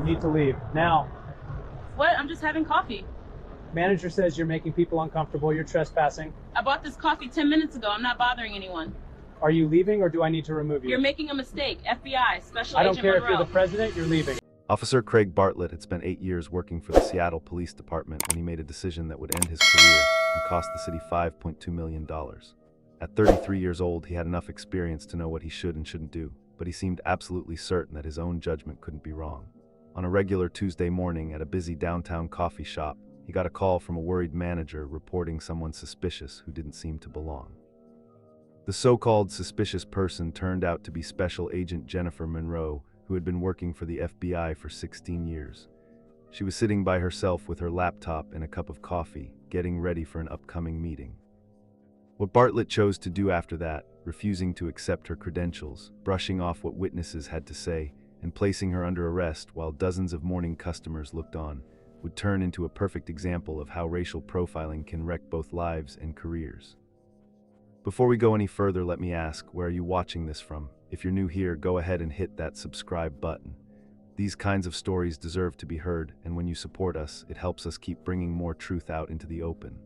You need to leave. Now. What? I'm just having coffee. Manager says you're making people uncomfortable. You're trespassing. I bought this coffee 10 minutes ago. I'm not bothering anyone. Are you leaving or do I need to remove you? You're making a mistake. FBI, Special I don't Agent care Monroe. if you're the president, you're leaving. Officer Craig Bartlett had spent 8 years working for the Seattle Police Department when he made a decision that would end his career and cost the city $5.2 million. At 33 years old, he had enough experience to know what he should and shouldn't do, but he seemed absolutely certain that his own judgment couldn't be wrong. On a regular Tuesday morning at a busy downtown coffee shop, he got a call from a worried manager reporting someone suspicious who didn't seem to belong. The so-called suspicious person turned out to be Special Agent Jennifer Monroe, who had been working for the FBI for 16 years. She was sitting by herself with her laptop and a cup of coffee, getting ready for an upcoming meeting. What Bartlett chose to do after that, refusing to accept her credentials, brushing off what witnesses had to say, and placing her under arrest while dozens of mourning customers looked on, would turn into a perfect example of how racial profiling can wreck both lives and careers. Before we go any further, let me ask, where are you watching this from? If you're new here, go ahead and hit that subscribe button. These kinds of stories deserve to be heard, and when you support us, it helps us keep bringing more truth out into the open.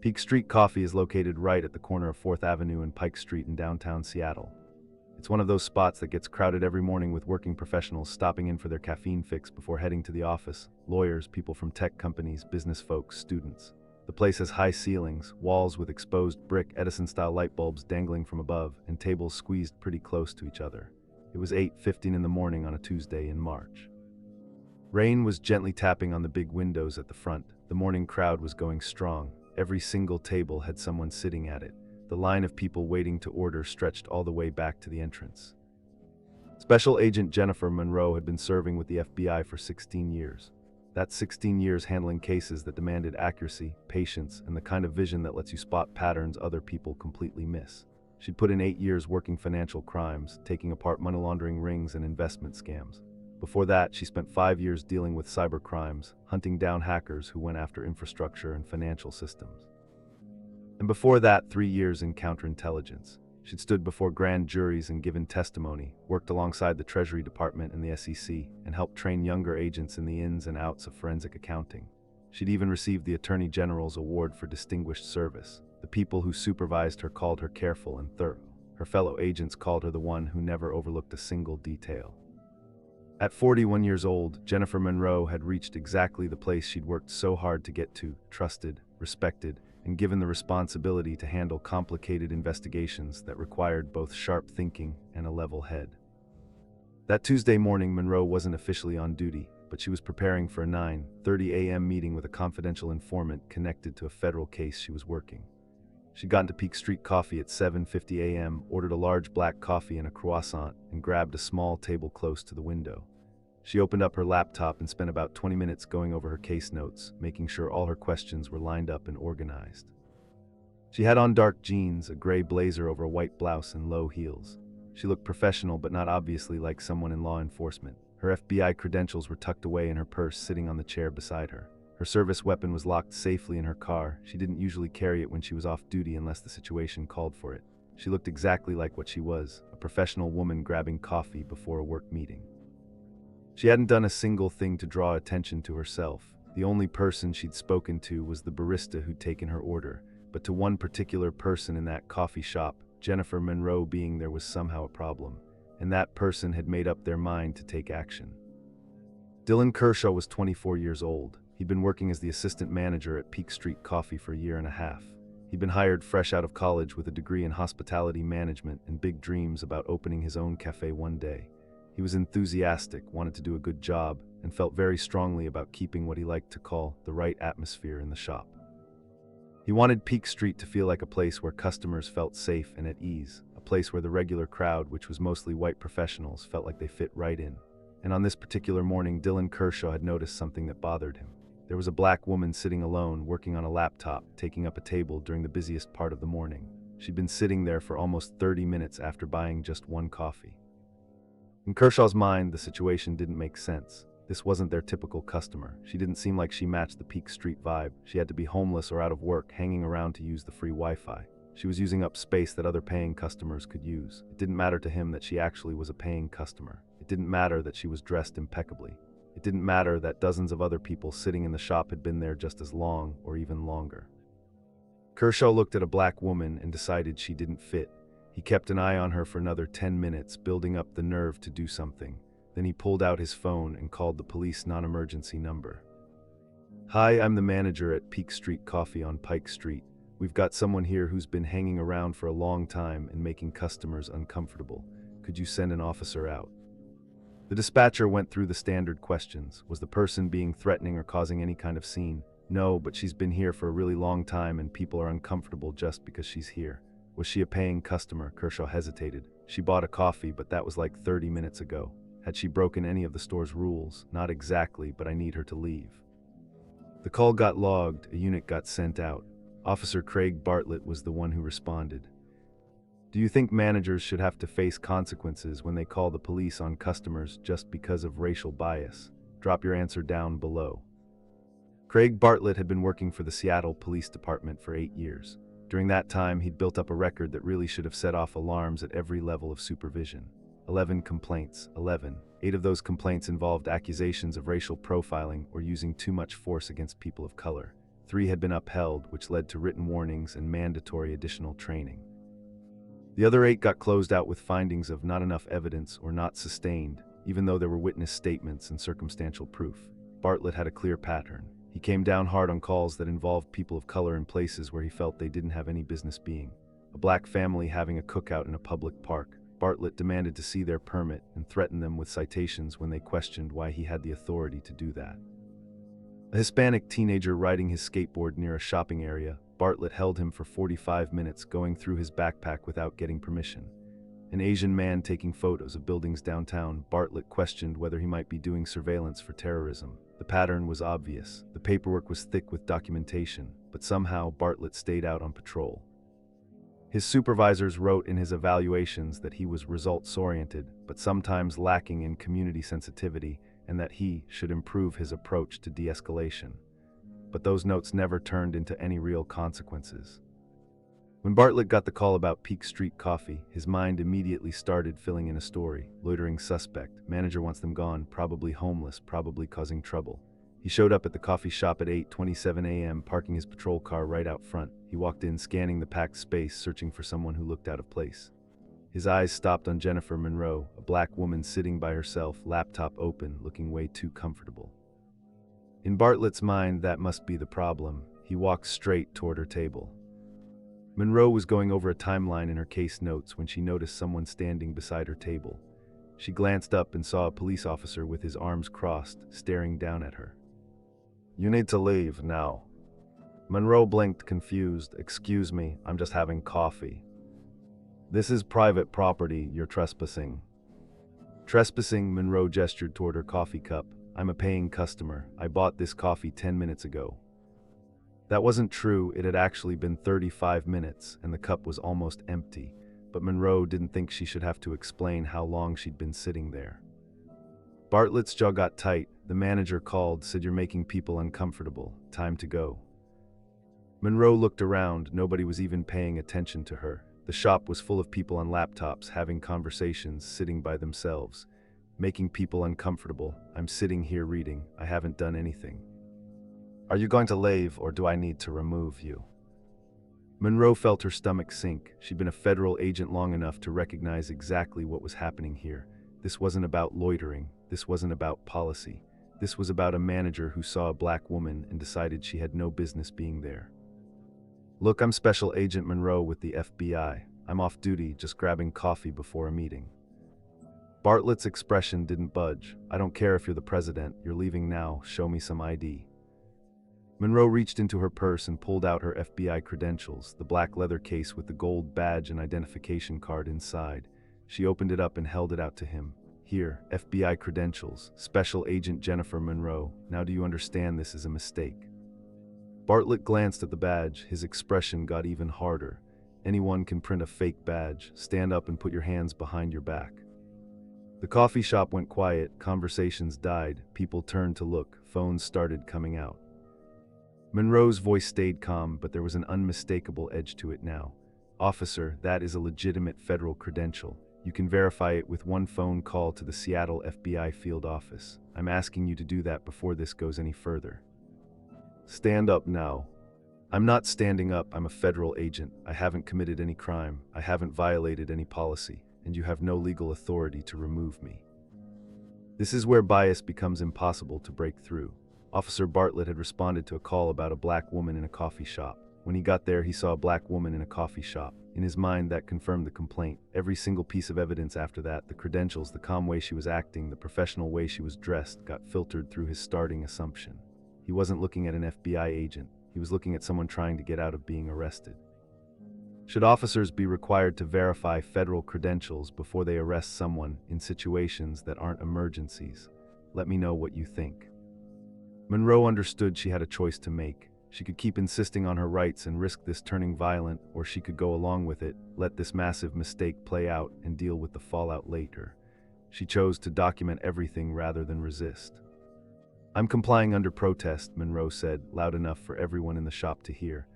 Peak Street Coffee is located right at the corner of 4th Avenue and Pike Street in downtown Seattle. It's one of those spots that gets crowded every morning with working professionals stopping in for their caffeine fix before heading to the office, lawyers, people from tech companies, business folks, students. The place has high ceilings, walls with exposed brick Edison-style light bulbs dangling from above, and tables squeezed pretty close to each other. It was 8:15 in the morning on a Tuesday in March. Rain was gently tapping on the big windows at the front. The morning crowd was going strong. Every single table had someone sitting at it. The line of people waiting to order stretched all the way back to the entrance. Special Agent Jennifer Monroe had been serving with the FBI for 16 years. That's 16 years handling cases that demanded accuracy, patience, and the kind of vision that lets you spot patterns other people completely miss. She'd put in 8 years working financial crimes, taking apart money laundering rings and investment scams. Before that, she spent 5 years dealing with cyber crimes, hunting down hackers who went after infrastructure and financial systems. And before that, 3 years in counterintelligence. She'd stood before grand juries and given testimony, worked alongside the Treasury Department and the SEC, and helped train younger agents in the ins and outs of forensic accounting. She'd even received the Attorney General's Award for Distinguished Service. The people who supervised her called her careful and thorough. Her fellow agents called her the one who never overlooked a single detail. At 41 years old, Jennifer Monroe had reached exactly the place she'd worked so hard to get to, trusted, respected, and given the responsibility to handle complicated investigations that required both sharp thinking and a level head. That Tuesday morning, Monroe wasn't officially on duty, but she was preparing for a 9:30 a.m. meeting with a confidential informant connected to a federal case she was working. She'd gotten to Peak Street Coffee at 7:50 a.m., ordered a large black coffee and a croissant, and grabbed a small table close to the window. She opened up her laptop and spent about 20 minutes going over her case notes, making sure all her questions were lined up and organized. She had on dark jeans, a gray blazer over a white blouse, and low heels. She looked professional but not obviously like someone in law enforcement. Her FBI credentials were tucked away in her purse sitting on the chair beside her. Her service weapon was locked safely in her car. She didn't usually carry it when she was off duty unless the situation called for it. She looked exactly like what she was, a professional woman grabbing coffee before a work meeting. She hadn't done a single thing to draw attention to herself. The only person she'd spoken to was the barista who'd taken her order, but to one particular person in that coffee shop, Jennifer Monroe being there was somehow a problem, and that person had made up their mind to take action. Dylan Kershaw was 24 years old. He'd been working as the assistant manager at Peak Street Coffee for a year and a half. He'd been hired fresh out of college with a degree in hospitality management and big dreams about opening his own cafe one day. He was enthusiastic, wanted to do a good job, and felt very strongly about keeping what he liked to call the right atmosphere in the shop. He wanted Peak Street to feel like a place where customers felt safe and at ease, a place where the regular crowd, which was mostly white professionals, felt like they fit right in. And on this particular morning, Dylan Kershaw had noticed something that bothered him. There was a black woman sitting alone, working on a laptop, taking up a table during the busiest part of the morning. She'd been sitting there for almost 30 minutes after buying just one coffee. In Kershaw's mind, the situation didn't make sense. This wasn't their typical customer. She didn't seem like she matched the Peak Street vibe. She had to be homeless or out of work, hanging around to use the free Wi-Fi. She was using up space that other paying customers could use. It didn't matter to him that she actually was a paying customer. It didn't matter that she was dressed impeccably. It didn't matter that dozens of other people sitting in the shop had been there just as long or even longer. Kershaw looked at a black woman and decided she didn't fit. He kept an eye on her for another 10 minutes, building up the nerve to do something. Then he pulled out his phone and called the police non-emergency number. "Hi, I'm the manager at Peak Street Coffee on Pike Street. We've got someone here who's been hanging around for a long time and making customers uncomfortable. Could you send an officer out?" The dispatcher went through the standard questions. Was the person being threatening or causing any kind of scene? No, but she's been here for a really long time and people are uncomfortable just because she's here. Was she a paying customer? Kershaw hesitated. She bought a coffee, but that was like 30 minutes ago. Had she broken any of the store's rules? Not exactly, but I need her to leave. The call got logged, a unit got sent out. Officer Craig Bartlett was the one who responded. Do you think managers should have to face consequences when they call the police on customers just because of racial bias? Drop your answer down below. Craig Bartlett had been working for the Seattle Police Department for 8 years. During that time, he'd built up a record that really should have set off alarms at every level of supervision. 11 complaints. 8 of those complaints involved accusations of racial profiling or using too much force against people of color. 3 had been upheld, which led to written warnings and mandatory additional training. The other 8 got closed out with findings of not enough evidence or not sustained, even though there were witness statements and circumstantial proof. Bartlett had a clear pattern. He came down hard on calls that involved people of color in places where he felt they didn't have any business being. A black family having a cookout in a public park. Bartlett demanded to see their permit and threatened them with citations when they questioned why he had the authority to do that. A Hispanic teenager riding his skateboard near a shopping area. Bartlett held him for 45 minutes, going through his backpack without getting permission. An Asian man taking photos of buildings downtown. Bartlett questioned whether he might be doing surveillance for terrorism. The pattern was obvious. The paperwork was thick with documentation, but somehow Bartlett stayed out on patrol. His supervisors wrote in his evaluations that he was results-oriented, but sometimes lacking in community sensitivity, and that he should improve his approach to de-escalation. But those notes never turned into any real consequences. When Bartlett got the call about Peak Street Coffee, his mind immediately started filling in a story. Loitering suspect, manager wants them gone, probably homeless, probably causing trouble. He showed up at the coffee shop at 8:27 a.m., parking his patrol car right out front. He walked in, scanning the packed space, searching for someone who looked out of place. His eyes stopped on Jennifer Monroe, a black woman sitting by herself, laptop open, looking way too comfortable. In Bartlett's mind, that must be the problem. He walked straight toward her table. Monroe was going over a timeline in her case notes when she noticed someone standing beside her table. She glanced up and saw a police officer with his arms crossed, staring down at her. "You need to leave now." Monroe blinked, confused. "Excuse me, I'm just having coffee." "This is private property, you're trespassing." Trespassing, Monroe gestured toward her coffee cup. "I'm a paying customer. I bought this coffee 10 minutes ago." That wasn't true. It had actually been 35 minutes, and the cup was almost empty, but Monroe didn't think she should have to explain how long she'd been sitting there. Bartlett's jaw got tight. The manager called, said, "You're making people uncomfortable. Time to go." Monroe looked around. Nobody was even paying attention to her. The shop was full of people on laptops, having conversations, sitting by themselves. Making people uncomfortable. I'm sitting here reading. I haven't done anything. "Are you going to leave, or do I need to remove you?" Monroe felt her stomach sink. She'd been a federal agent long enough to recognize exactly what was happening here. This wasn't about loitering. This wasn't about policy. This was about a manager who saw a black woman and decided she had no business being there. "Look, I'm Special Agent Monroe with the FBI. I'm off duty, just grabbing coffee before a meeting." Bartlett's expression didn't budge. "I don't care if you're the president. You're leaving now. Show me some ID." Monroe reached into her purse and pulled out her FBI credentials, the black leather case with the gold badge and identification card inside. She opened it up and held it out to him. "Here, FBI credentials, Special Agent Jennifer Monroe. Now do you understand this is a mistake?" Bartlett glanced at the badge. His expression got even harder. Anyone can print a fake badge. Stand up and put your hands behind your back. The coffee shop went quiet. Conversations died. People turned to look. Phones started coming out. Monroe's voice stayed calm, but there was an unmistakable edge to it now. "Officer, that is a legitimate federal credential. You can verify it with one phone call to the Seattle FBI field office. I'm asking you to do that before this goes any further. Stand up now. I'm not standing up. I'm a federal agent. I haven't committed any crime. I haven't violated any policy, and you have no legal authority to remove me. This is where bias becomes impossible to break through. Officer Bartlett had responded to a call about a black woman in a coffee shop. When he got there, he saw a black woman in a coffee shop. In his mind, that confirmed the complaint. Every single piece of evidence after that, the credentials, the calm way she was acting, the professional way she was dressed, got filtered through his starting assumption. He wasn't looking at an FBI agent. He was looking at someone trying to get out of being arrested. Should officers be required to verify federal credentials before they arrest someone in situations that aren't emergencies? Let me know what you think. Monroe understood she had a choice to make. She could keep insisting on her rights and risk this turning violent, or she could go along with it, let this massive mistake play out, and deal with the fallout later. She chose to document everything rather than resist. I'm complying under protest, Monroe said, loud enough for everyone in the shop to hear.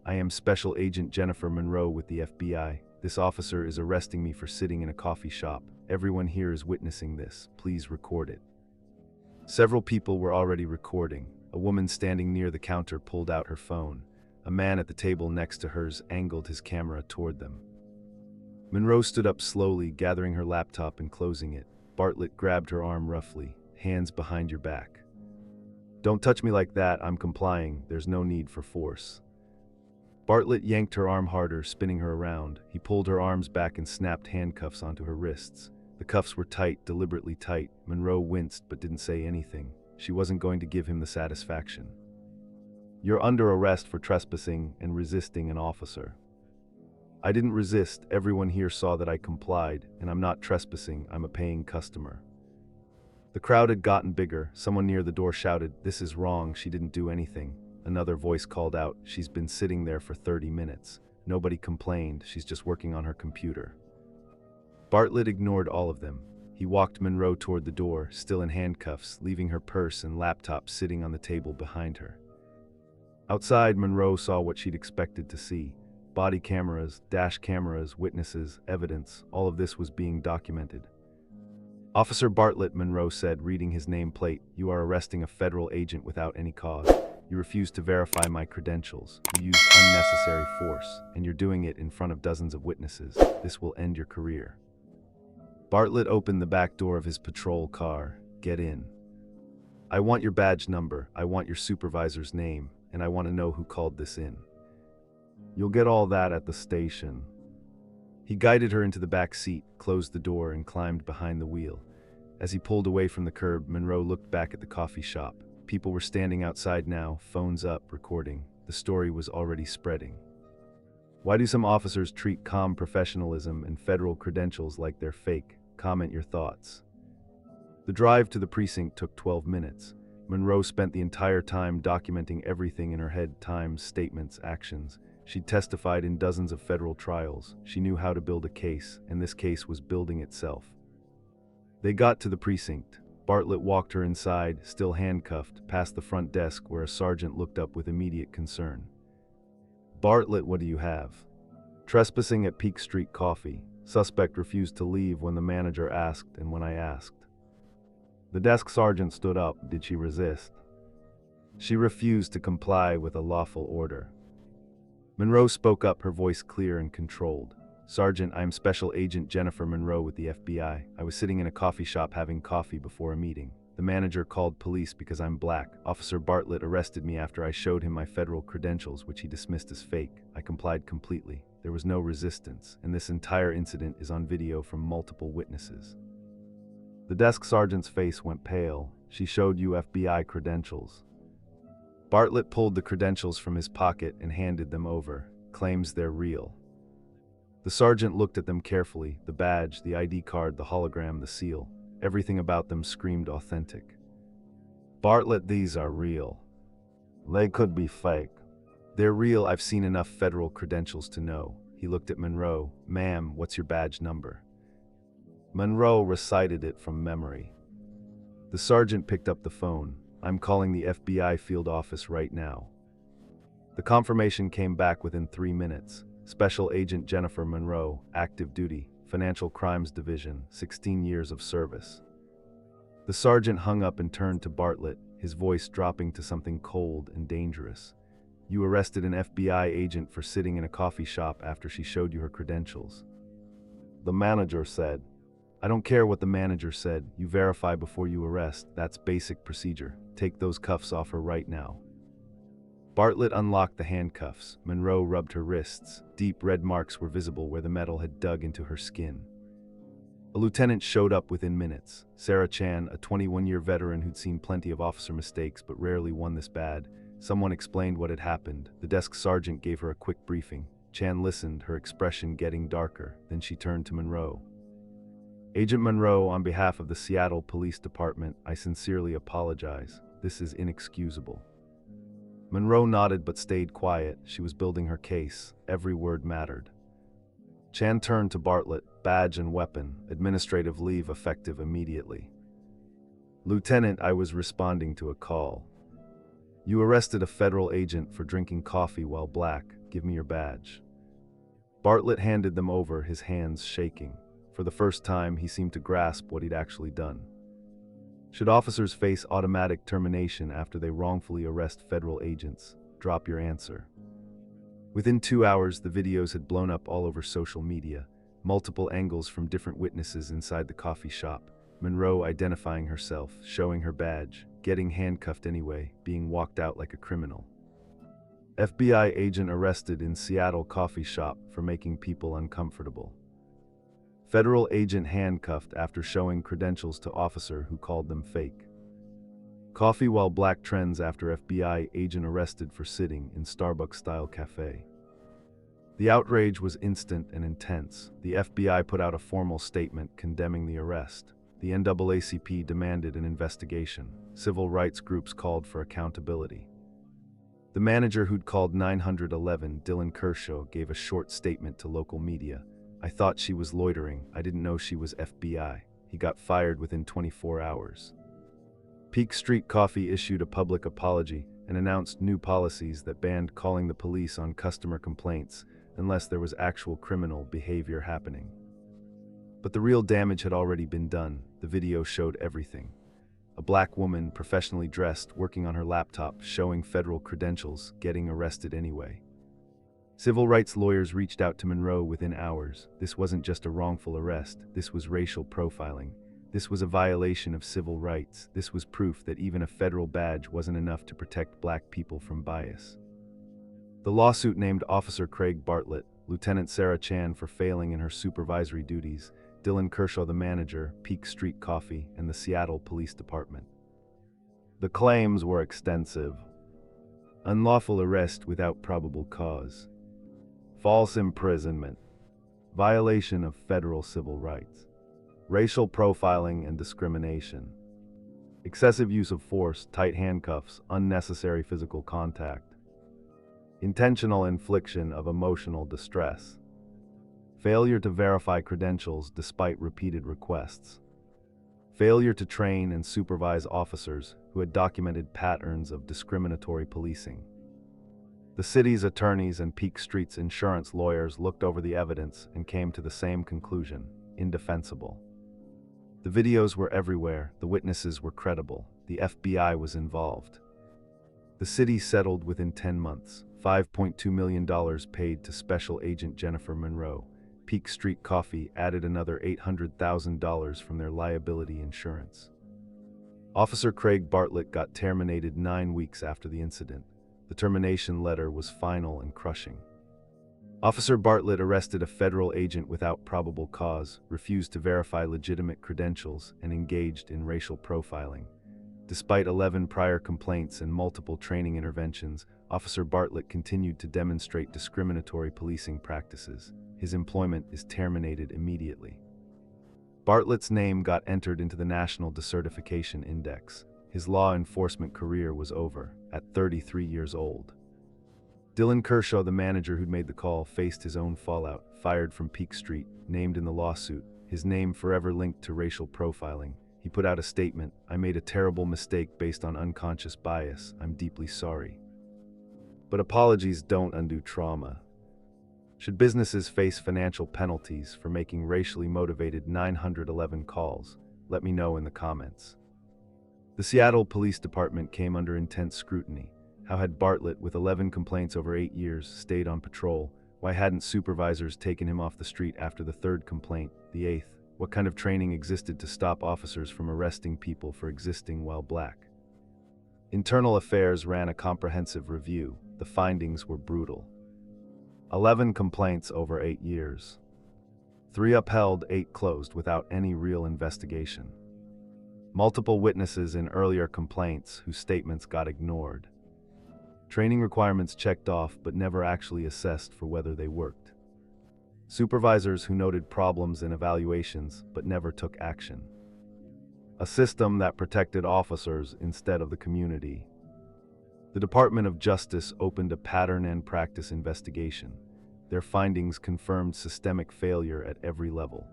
I am Special Agent Jennifer Monroe with the FBI. This officer is arresting me for sitting in a coffee shop. Everyone here is witnessing this. Please record it. Several people were already recording. A woman standing near the counter pulled out her phone. A man at the table next to hers angled his camera toward them. Monroe stood up slowly, gathering her laptop and closing it. Bartlett grabbed her arm roughly. Hands behind your back. Don't touch me like that. I'm complying. There's no need for force. Bartlett yanked her arm harder, spinning her around. He pulled her arms back and snapped handcuffs onto her wrists. The cuffs were tight, deliberately tight. Monroe winced but didn't say anything. She wasn't going to give him the satisfaction. You're under arrest for trespassing and resisting an officer. I didn't resist. Everyone here saw that I complied, and I'm not trespassing. I'm a paying customer. The crowd had gotten bigger. Someone near the door shouted, "This is wrong. She didn't do anything." Another voice called out, "She's been sitting there for 30 minutes. Nobody complained. She's just working on her computer." Bartlett ignored all of them. He walked Monroe toward the door, still in handcuffs, leaving her purse and laptop sitting on the table behind her. Outside, Monroe saw what she'd expected to see. Body cameras, dash cameras, witnesses, evidence, all of this was being documented. "Officer Bartlett," Monroe said, reading his nameplate, "you are arresting a federal agent without any cause. You refused to verify my credentials. You used unnecessary force, and you're doing it in front of dozens of witnesses. This will end your career." Bartlett opened the back door of his patrol car. "Get in. I want your badge number, I want your supervisor's name, and I want to know who called this in. You'll get all that at the station." He guided her into the back seat, closed the door, and climbed behind the wheel. As he pulled away from the curb, Monroe looked back at the coffee shop. People were standing outside now, phones up, recording. The story was already spreading. Why do some officers treat calm professionalism and federal credentials like they're fake? Comment your thoughts. The drive to the precinct took 12 minutes. Monroe spent the entire time documenting everything in her head: times, statements, actions. She'd testified in dozens of federal trials. She knew how to build a case, and this case was building itself. They got to the precinct. Bartlett walked her inside, still handcuffed, past the front desk where a sergeant looked up with immediate concern. "Bartlett, what do you have?" "Trespassing at Peak Street Coffee. Suspect refused to leave when the manager asked and when I asked." The desk sergeant stood up. "Did she resist?" "She refused to comply with a lawful order." Monroe spoke up, her voice clear and controlled. "Sergeant, I'm Special Agent Jennifer Monroe with the FBI. I was sitting in a coffee shop having coffee before a meeting. The manager called police because I'm black. Officer Bartlett arrested me after I showed him my federal credentials, which he dismissed as fake. I complied completely. There was no resistance, and this entire incident is on video from multiple witnesses." The desk sergeant's face went pale. "She showed you FBI credentials." Bartlett pulled the credentials from his pocket and handed them over. "Claims they're real." The sergeant looked at them carefully. The badge, the ID card, the hologram, the seal. Everything about them screamed authentic. "Bartlett, these are real." "They could be fake." "They're real. I've seen enough federal credentials to know." He looked at Monroe. "Ma'am, what's your badge number?" Monroe recited it from memory. The sergeant picked up the phone. "I'm calling the FBI field office right now." The confirmation came back within 3 minutes. "Special Agent Jennifer Monroe, active duty, Financial Crimes Division, 16 years of service. The sergeant hung up and turned to Bartlett, his voice dropping to something cold and dangerous. You arrested an FBI agent for sitting in a coffee shop after she showed you her credentials. The manager said. I don't care what the manager said. You verify before you arrest. That's basic procedure. Take those cuffs off her right now. Bartlett unlocked the handcuffs. Monroe rubbed her wrists. Deep red marks were visible where the metal had dug into her skin. A lieutenant showed up within minutes. Sarah Chan, a 21-year veteran who'd seen plenty of officer mistakes but rarely one this bad. Someone explained what had happened. The desk sergeant gave her a quick briefing. Chan listened, her expression getting darker. Then she turned to Monroe. Agent Monroe, on behalf of the Seattle Police Department, I sincerely apologize. This is inexcusable. Monroe nodded but stayed quiet. She was building her case. Every word mattered. Chan turned to Bartlett. Badge and weapon. Administrative leave effective immediately. Lieutenant, I was responding to a call. You arrested a federal agent for drinking coffee while black. Give me your badge. Bartlett handed them over, his hands shaking. For the first time, he seemed to grasp what he'd actually done. Should officers face automatic termination after they wrongfully arrest federal agents? Drop your answer. Within 2 hours, the videos had blown up all over social media, multiple angles from different witnesses inside the coffee shop. Monroe identifying herself, showing her badge, getting handcuffed anyway, being walked out like a criminal. FBI agent arrested in Seattle coffee shop for making people uncomfortable. Federal agent handcuffed after showing credentials to officer who called them fake. Coffee while black trends after FBI agent arrested for sitting in Starbucks-style cafe. The outrage was instant and intense. The FBI put out a formal statement condemning the arrest. The NAACP demanded an investigation. Civil rights groups called for accountability. The manager who'd called 911, Dylan Kershaw, gave a short statement to local media. I thought she was loitering. I didn't know she was FBI. He got fired within 24 hours. Peak Street Coffee issued a public apology and announced new policies that banned calling the police on customer complaints unless there was actual criminal behavior happening. But the real damage had already been done. The video showed everything. A black woman, professionally dressed, working on her laptop, showing federal credentials, getting arrested anyway. Civil rights lawyers reached out to Monroe within hours. This wasn't just a wrongful arrest. This was racial profiling. This was a violation of civil rights. This was proof that even a federal badge wasn't enough to protect black people from bias. The lawsuit named Officer Craig Bartlett, Lieutenant Sarah Chan for failing in her supervisory duties, Dylan Kershaw the manager, Peak Street Coffee, and the Seattle Police Department. The claims were extensive. Unlawful arrest without probable cause. False imprisonment. Violation of federal civil rights. Racial profiling and discrimination. Excessive use of force, tight handcuffs, unnecessary physical contact. Intentional infliction of emotional distress. Failure to verify credentials despite repeated requests. Failure to train and supervise officers who had documented patterns of discriminatory policing. The city's attorneys and Peak Street's insurance lawyers looked over the evidence and came to the same conclusion: indefensible. The videos were everywhere, the witnesses were credible, the FBI was involved. The city settled within 10 months, $5.2 million paid to Special Agent Jennifer Monroe. Peak Street Coffee added another $800,000 from their liability insurance. Officer Craig Bartlett got terminated 9 weeks after the incident. The termination letter was final and crushing. Officer Bartlett arrested a federal agent without probable cause, refused to verify legitimate credentials, and engaged in racial profiling. Despite 11 prior complaints and multiple training interventions, Officer Bartlett continued to demonstrate discriminatory policing practices. His employment is terminated immediately. Bartlett's name got entered into the National Decertification Index. His law enforcement career was over, at 33 years old. Dylan Kershaw, the manager who'd made the call, faced his own fallout, fired from Peak Street, named in the lawsuit, his name forever linked to racial profiling. He put out a statement: I made a terrible mistake based on unconscious bias. I'm deeply sorry. But apologies don't undo trauma. Should businesses face financial penalties for making racially motivated 911 calls? Let me know in the comments. The Seattle Police Department came under intense scrutiny. How had Bartlett, with 11 complaints over 8 years, stayed on patrol? Why hadn't supervisors taken him off the street after the 3rd complaint, the 8th? What kind of training existed to stop officers from arresting people for existing while black? Internal Affairs ran a comprehensive review. The findings were brutal. 11 complaints over 8 years. 3 upheld, 8 closed without any real investigation. Multiple witnesses in earlier complaints whose statements got ignored. Training requirements checked off but never actually assessed for whether they worked. Supervisors who noted problems in evaluations but never took action. A system that protected officers instead of the community. The Department of Justice opened a pattern and practice investigation. Their findings confirmed systemic failure at every level.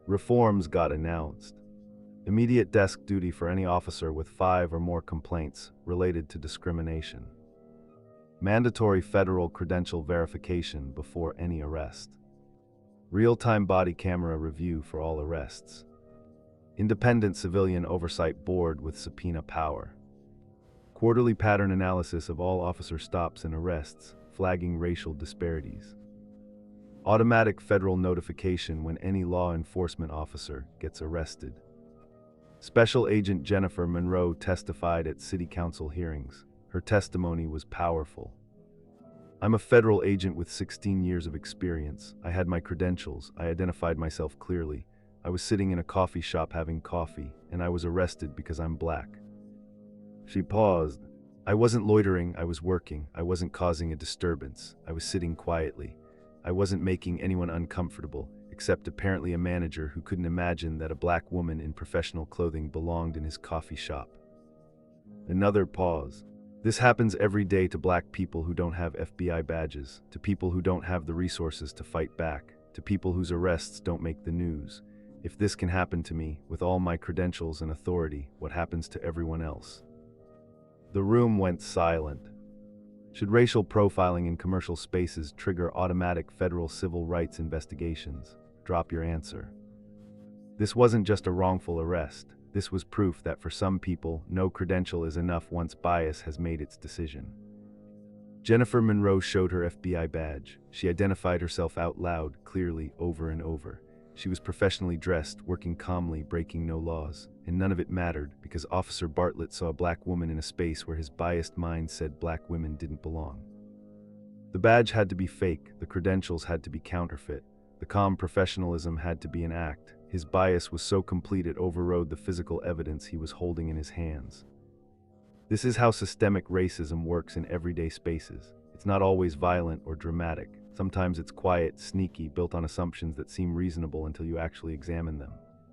Reforms got announced. Immediate desk duty for any officer with 5 or more complaints related to discrimination. Mandatory federal credential verification before any arrest. Real-time body camera review for all arrests. Independent civilian oversight board with subpoena power. Quarterly pattern analysis of all officer stops and arrests, flagging racial disparities. Automatic federal notification when any law enforcement officer gets arrested. Special Agent Jennifer Monroe testified at City Council hearings. Her testimony was powerful. I'm a federal agent with 16 years of experience. I had my credentials. I identified myself clearly. I was sitting in a coffee shop having coffee, and I was arrested because I'm black. She paused. I wasn't loitering, I was working. I wasn't causing a disturbance. I was sitting quietly. I wasn't making anyone uncomfortable, except apparently a manager who couldn't imagine that a black woman in professional clothing belonged in his coffee shop. Another pause. This happens every day to black people who don't have FBI badges, to people who don't have the resources to fight back, to people whose arrests don't make the news. If this can happen to me, with all my credentials and authority, what happens to everyone else? The room went silent. Should racial profiling in commercial spaces trigger automatic federal civil rights investigations? Drop your answer. This wasn't just a wrongful arrest. This was proof that for some people, no credential is enough once bias has made its decision. Jennifer Monroe showed her FBI badge. She identified herself out loud, clearly, over and over. She was professionally dressed, working calmly, breaking no laws. And none of it mattered, because Officer Bartlett saw a black woman in a space where his biased mind said black women didn't belong. The badge had to be fake, the credentials had to be counterfeit, the calm professionalism had to be an act. His bias was so complete it overrode the physical evidence he was holding in his hands. This is how systemic racism works in everyday spaces. It's not always violent or dramatic. Sometimes it's quiet, sneaky, built on assumptions that seem reasonable until you actually examine them.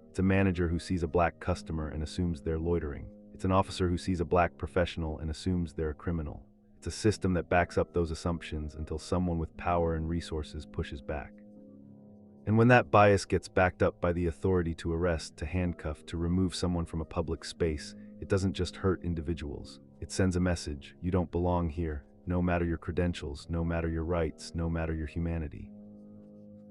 It's a manager who sees a black customer and assumes they're loitering. It's an officer who sees a black professional and assumes they're a criminal. It's a system that backs up those assumptions until someone with power and resources pushes back. And when that bias gets backed up by the authority to arrest, to handcuff, to remove someone from a public space, it doesn't just hurt individuals. It sends a message: you don't belong here, no matter your credentials, no matter your rights, no matter your humanity.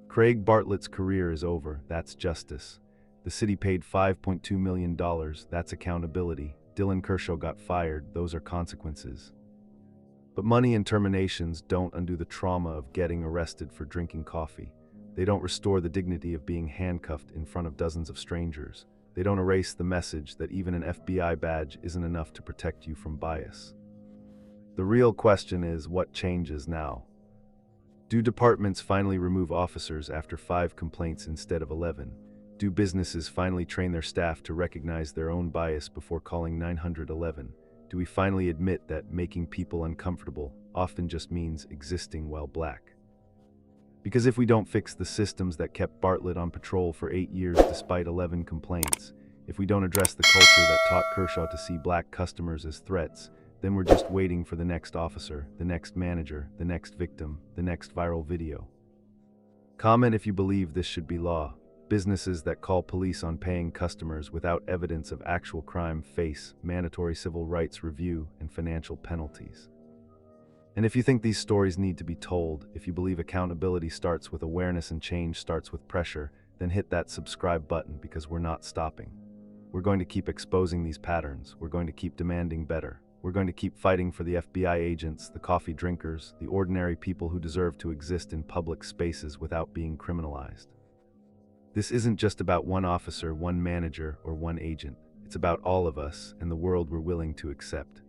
Craig Bartlett's career is over. That's justice. The city paid $5.2 million. That's accountability. Dylan Kershaw got fired. Those are consequences. But money and terminations don't undo the trauma of getting arrested for drinking coffee. They don't restore the dignity of being handcuffed in front of dozens of strangers. They don't erase the message that even an FBI badge isn't enough to protect you from bias. The real question is, what changes now? Do departments finally remove officers after 5 complaints instead of 11? Do businesses finally train their staff to recognize their own bias before calling 911? Do we finally admit that making people uncomfortable often just means existing while black? Because if we don't fix the systems that kept Bartlett on patrol for 8 years despite 11 complaints, if we don't address the culture that taught Kershaw to see black customers as threats, then we're just waiting for the next officer, the next manager, the next victim, the next viral video. Comment if you believe this should be law. Businesses that call police on paying customers without evidence of actual crime face mandatory civil rights review and financial penalties. And if you think these stories need to be told, if you believe accountability starts with awareness and change starts with pressure, then hit that subscribe button, because we're not stopping. We're going to keep exposing these patterns. We're going to keep demanding better. We're going to keep fighting for the FBI agents, the coffee drinkers, the ordinary people who deserve to exist in public spaces without being criminalized. This isn't just about one officer, one manager, or one agent. It's about all of us and the world we're willing to accept.